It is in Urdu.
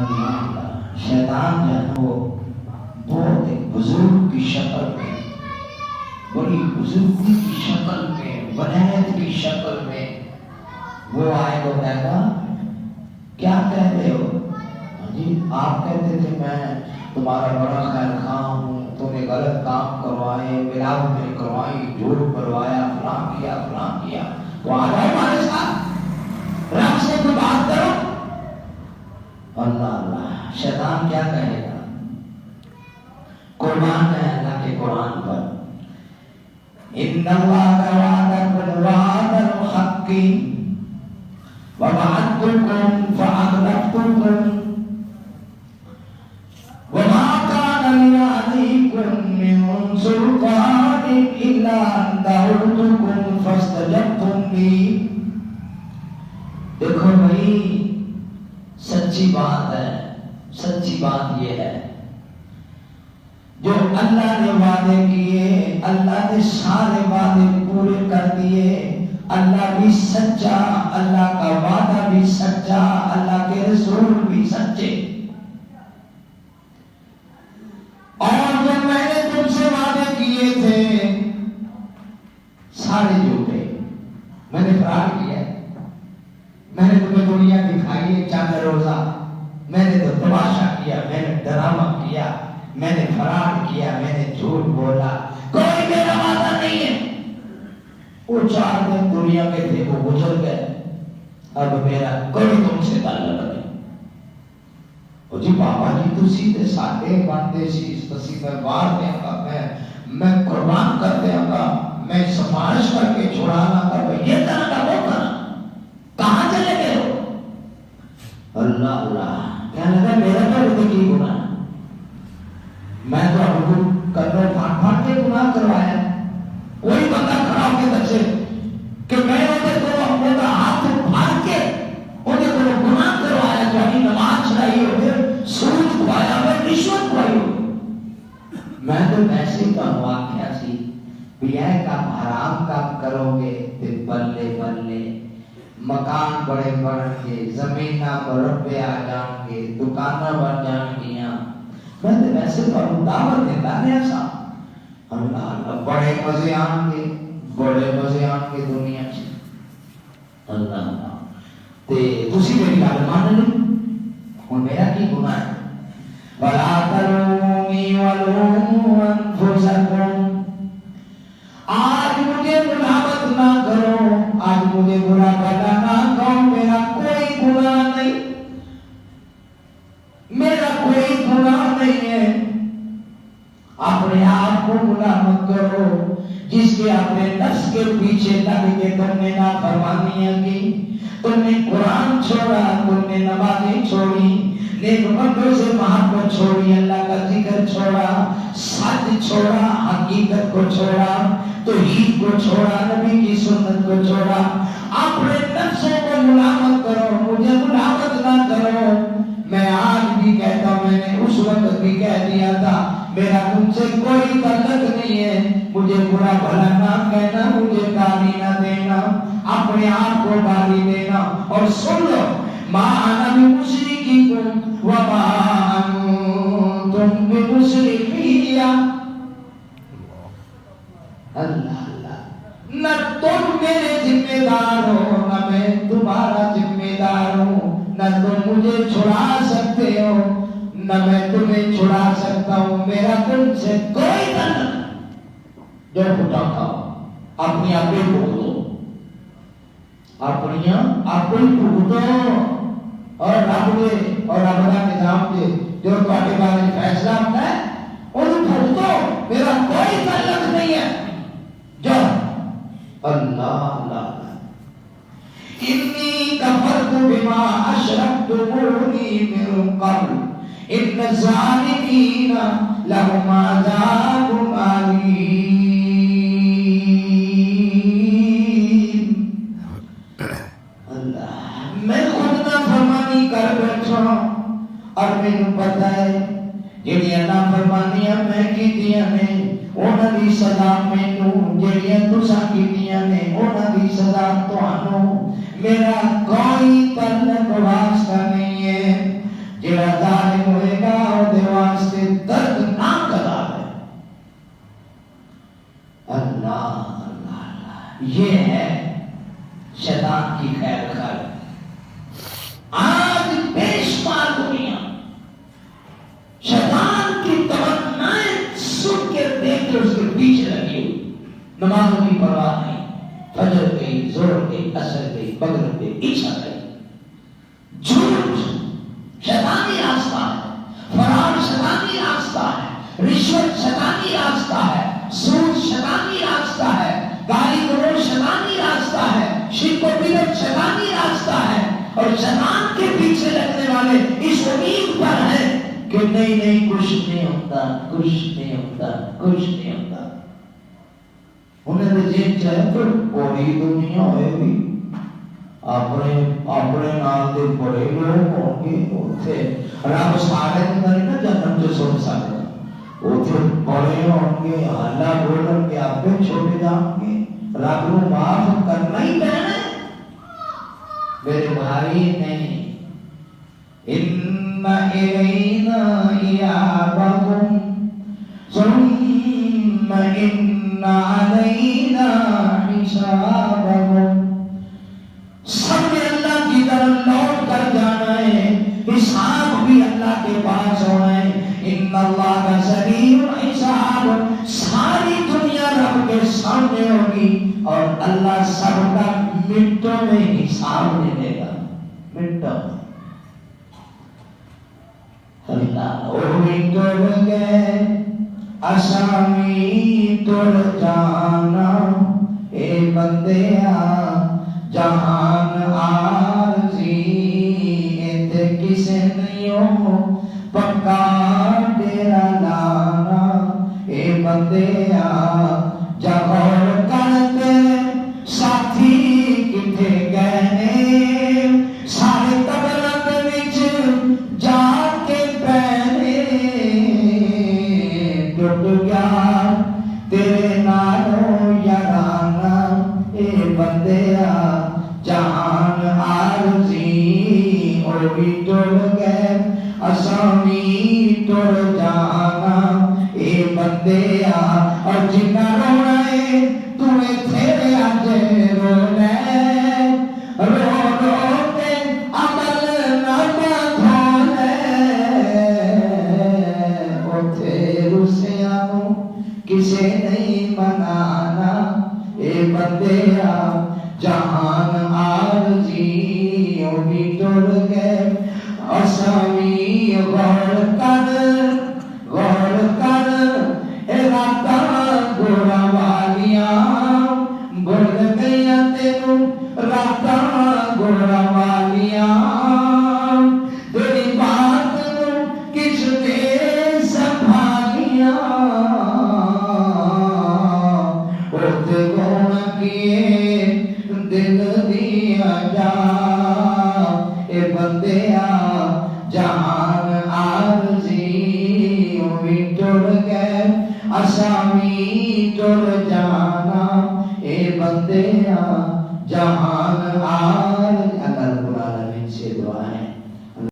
اللہ شیطان جو ہے وہ بہت ایک بزرگ کی شکل میں، بڑی بزرگی کی شکل میں، ولایت کی شکل میں وہ آئے تو کہے گا کیا کہتے ہو؟ جی آپ کہتے تھے میں تمہارا بڑا خیر خواہ ہوں، تمہیں غلط کام کروائے، ملاوٹیں کروائی، جھوٹ کروایا، فلاں کیا تو آ جاؤ ہمارے ساتھ، رب سے کوئی بات کرو۔ اللہ اللہ شیطان کیا کہے گا؟ قربان ہے اللہ کے قرآن پر، ان اللہ وعدکم وعد الحق ووعدتکم فاخلفتکم وما كان لي عليكم من سلطان الا ان دعوتكم فاستجبتم لي۔ دیکھو بھائی سچی بات ہے، سچی بات یہ ہے جو اللہ نے وعدے کیے، اللہ نے سارے وعدے پورے کر دیے، اللہ بھی سچا، اللہ کا وعدہ بھی سچا، اللہ کے رسول بھی سچے، اور جو میں نے تم سے وعدے کیے تھے سارے جھوٹے، میں نے فرار کیا، میں نے تمہیں دنیا دکھائی ہے چاند روزہ، میں نے تو تماشا کیا، میں نے ڈرامہ کیا، میں نے فرار کیا، میں نے جھوٹ بولا، کوئی میرا وعدہ نہیں ہے۔ وہ 4 دن دنیا کے تھے وہ گزر گئے، اب میرا کوئی تم سے تعلق نہیں۔ اور جی بابا جی تسی تے ساڈے بنتے سی، تسی میں بار دیا گا، میں قربان کر دیا گا، میں سفارش کر کے چھڑانا گا، یہ کرنا گا وہ کرنا، کہاں چلے گئے ہو؟ اللہ اللہ کہنے لگا میرا تو کی گناہ، میں تو اب کو کلو پھاٹ کے گناہ کروایا، کوئی بندہ کھڑا ہو کے دسے کہ میں انہیں کو اپنے کا ہاتھ پھاڑ کے انہیں کو گناہ کروایا، جو نماز چھڑائی ہو، سود کھوایا ہو، رشوت کھوائی ہو، میں تو ایسے کا واقعہ سی بیاہ کا حرام کام کرو گے تو بلے بلے مکان بڑے بڑھ کے، زمینہ مربع آ جان گے، دکانہ بن جان گیاں، میں تو ویسے پر دعوت دیتا نہیں ایسا، اللہ اللہ بڑے مزے آن گے، بڑے مزے آن گے دنیا سے، اللہ اللہ تے تسی میری گل مان لیں، ہن میرا کی گناہ ہے؟ وَلَا تَلُومُونِي وَلُومُوا أَنفُسَكُمْ، آج مجھے ملامت نہ کرو، آج مجھے برا بھلا نہ کہو، میرا کوئی گناہ نہیں، میرا کوئی گناہ نہیں ہے، اپنے آپ کو ملامت کرو، جس کے اپنے نفس کے پیچھے لگ کے تم نے نافرمانیاں کی، تم نے قرآن چھوڑا، تم نے نمازیں چھوڑی، نیک بندوں سے محبت چھوڑی، اللہ کا ذکر چھوڑا، سچ چھوڑا، حقیقت کو چھوڑا، توحید کو چھوڑا، نبی کی سنت کو چھوڑا، اپنے نفسوں کو ملامت کرو، مجھے ملامت نہ کرو۔ میں آج بھی کہتا ہوں، میں نے اس وقت بھی کہہ دیا تھا، میرا تم سے کوئی تعلق نہیں ہے، مجھے برا بھلا نہ کہنا، مجھے گالی نہ دینا، اپنے آپ کو گالی دینا، اور سن لو ما انا بمشرککم وما انتم بمشرکیہ، اللہ اللہ، نہ تم میرے ذمہ دار ہو، نہ میں تمہارا ذمہ دار ہوں، نہ تم مجھے چھڑا سکتے ہو، نہ میں تمہیں چھڑا سکتا ہوں، میرا تم سے کوئی تعلق نہیں۔ جو پھٹا کھاؤ اپنی اپنی بھگتو، اپنی اپنی بھگتو، اور رب دے اور رب کا نظام دے جو تواڈے بارے فیصلہ ہوتا ہے ان بھگتو، میرا کوئی تعلق نہیں ہے۔ جو اللہ اللہ انی کفرت بما اشرکتمونی من قبل ان الظالمین لهم عذاب علیم۔ اللہ میں خود نافرمانی کر بیٹھا اور مینوں پتہ ہے جڑیاں نافرمانیاں میں کیتیاں نے انہاں دی سزا مینوں، جڑیاں تساں کیتیاں نے انہاں دی سزا تانوں، میرا کوئی تعلق واسطہ نہیں ہے۔ جڑا ظالم ہوئے گا وہ واسطے دردناک عذاب ہے۔ اللہ اللہ اللہ، یہ ہے شیطان کی خیر خر۔ آج بے شمار دنیا شیطان کی تمنائیں سن کے دیکھ کے اس کے پیچھے لگی ہوئی، نمازوں کی پرواہ نہیں، فجر گئی، ظہر گئی، عصر گئی، مغرب گئی، عشاء گئی۔ جھوٹ شیطانی راستہ ہے، فراڈ شیطانی راستہ ہے، رشوت شیطانی راستہ ہے، سود شیطانی راستہ ہے، گالی گلوچ شیطانی راستہ ہے، شرک و بدعت شیطانی راستہ ہے، اور شیطان کے پیچھے لگنے والے اس امید پر ہیں کہ نہیں نہیں کچھ نہیں ہوتا، کچھ نہیں ہوتا، کچھ نہیں ہوتا۔ انہیں تو جن چاہے تو پوری دنیا ہوئے بھی اپنے نال دے بڑے لوگ ہوں گے اتنے رب سارے نہیں نا جنم جو سن سکتا، اتنے بڑے ہوں گے، حالہ بولن گے، آپ چھوٹے جان گے، رب کو معاف کرنا ہی پینا ہے میرے بھائی۔ نہیں ان الینا ایابہم ثم ان علینا حسابہم، سب نے اللہ کی طرف لوٹ کر جانا ہے، حساب بھی اللہ کے پاس ہونا ہے۔ ان اللہ کا سریع حساب، ساری دنیا رب کے سامنے ہوگی اور اللہ سب کا منٹوں میں حساب لے لے گا، منٹوں میں۔ اللہ اوہی توڑ گئے اسامی توڑ جانا، اے بندیا جہان عارضی تے کسے نہیں پکا ڈیرا لانا، اے بندیا جہور کرتے ساتھی کتے گئے، سارے قبرت وچ جا کے پہنے، ٹوٹ گیا تیرے نالوں یارانہ، اے بندیا جہان عارضی اور بھی ٹوٹ گئے اسامی ٹوڑ جانا، اے بندیا اور جنہ رونا ہے تمہیں تھے آج رو لے، رو رو کے عمل نامہ دھو لے، اوتھے رسیانوں کسے نہیں منانا، اے بندیا جہان عارضی اور بھی ٹوڑ گئے اسامی، غور کر ارادہ گوڑا والیاں، بھول گیا تینوں راتہ گوڑا والیاں، تیری بات کس نے سنبھالیاں، اٹھتے گونا کیے دل دیا جا، اے بندیا جہان عارضی بھی ٹوڑ گئے اسامی ٹوڑ جانا، اے بندیا جہان عارضی